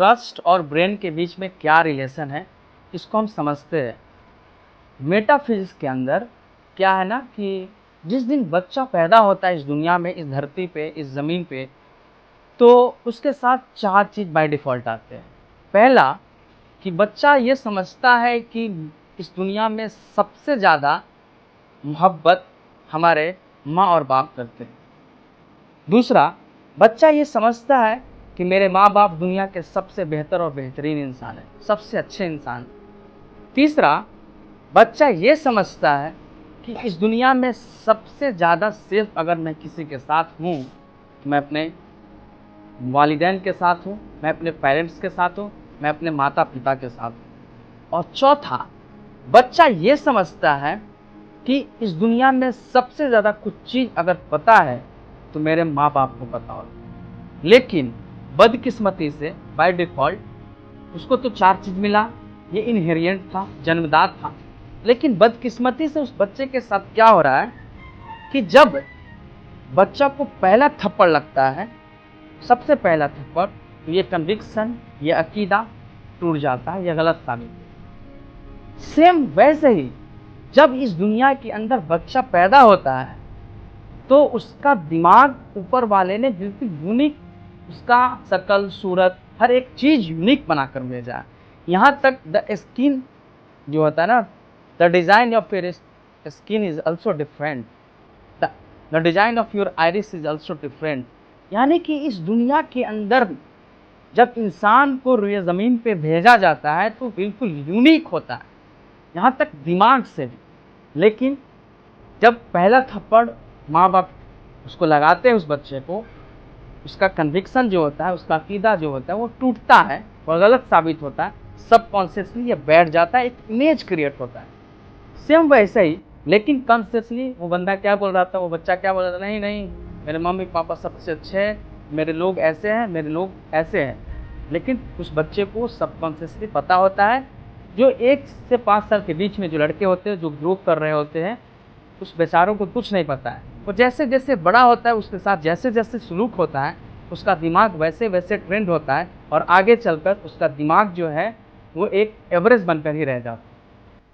Trust और brain के बीच में क्या रिलेशन है, इसको हम समझते हैं। मेटाफिजिक्स के अंदर क्या है ना कि जिस दिन बच्चा पैदा होता है इस दुनिया में, इस धरती पे, इस ज़मीन पे, तो उसके साथ 4 चीज़ बाय डिफ़ॉल्ट आते हैं। पहला कि बच्चा ये समझता है कि इस दुनिया में सबसे ज़्यादा मोहब्बत हमारे माँ और बाप करते हैं। दूसरा, बच्चा ये समझता है कि मेरे माँ-बाप दुनिया के सबसे बेहतर और बेहतरीन इंसान हैं, सबसे अच्छे इंसान। तीसरा, बच्चा ये समझता है कि इस दुनिया में सबसे ज़्यादा सेफ अगर मैं किसी के साथ हूँ, मैं अपने वालिदैन के साथ हूँ, मैं अपने पेरेंट्स के साथ हूँ, मैं अपने माता-पिता के साथ हूँ। और चौथा, बच्चा ये समझता है कि इस दुनिया में सबसे ज़्यादा कुछ चीज़ अगर पता है, तो मेरे माँ-बाप को पता होगा। लेकिन बदकिस्मती से बाय डिफ़ॉल्ट उसको तो 4 चीज़ मिला, ये इनहेरिएंट था, जन्मजात था। लेकिन बदकिस्मती से उस बच्चे के साथ क्या हो रहा है कि जब बच्चा को पहला थप्पड़ लगता है, सबसे पहला थप्पड़, तो ये कन्विक्शन, ये अकीदा टूट जाता है, ये गलत साबित। सेम वैसे ही जब इस दुनिया के अंदर बच्चा पैदा होता है, तो उसका दिमाग ऊपर वाले ने बिल्कुल यूनिक, उसका शकल, सूरत, हर एक चीज़ यूनिक बनाकर भेजा है। यहाँ तक द स्किन जो होता है ना, the design of your skin is also different, the design of your iris is also different. यानी कि इस दुनिया के अंदर जब इंसान को रुए ज़मीन पे भेजा जाता है तो बिल्कुल यूनिक होता है, यहाँ तक दिमाग से भी। लेकिन जब पहला थप्पड़ माँ बाप उसको लगाते हैं, उस बच्चे को, उसका कन्विक्शन जो होता है, उसका अकीदा जो होता है, वो टूटता है और गलत साबित होता है। सबकॉन्शियसली ये बैठ जाता है, एक इमेज क्रिएट होता है। सेम वैसे ही, लेकिन कॉन्शियसली वो बंदा क्या बोल रहा था, वो बच्चा क्या बोल रहा था, नहीं नहीं, मेरे मम्मी पापा सबसे अच्छे हैं, मेरे लोग ऐसे हैं, मेरे लोग ऐसे हैं। लेकिन उस बच्चे को सबकॉन्शियसली पता होता है, जो 1 से 5 साल के बीच में जो लड़के होते हैं, जो ग्रो कर रहे होते हैं, उस बेचारों को कुछ नहीं पता है। वो जैसे जैसे बड़ा होता है, उसके साथ जैसे जैसे सलूक होता है, उसका दिमाग वैसे वैसे ट्रेंड होता है और आगे चलकर उसका दिमाग जो है वो एक एवरेज बनकर ही रह जाता है।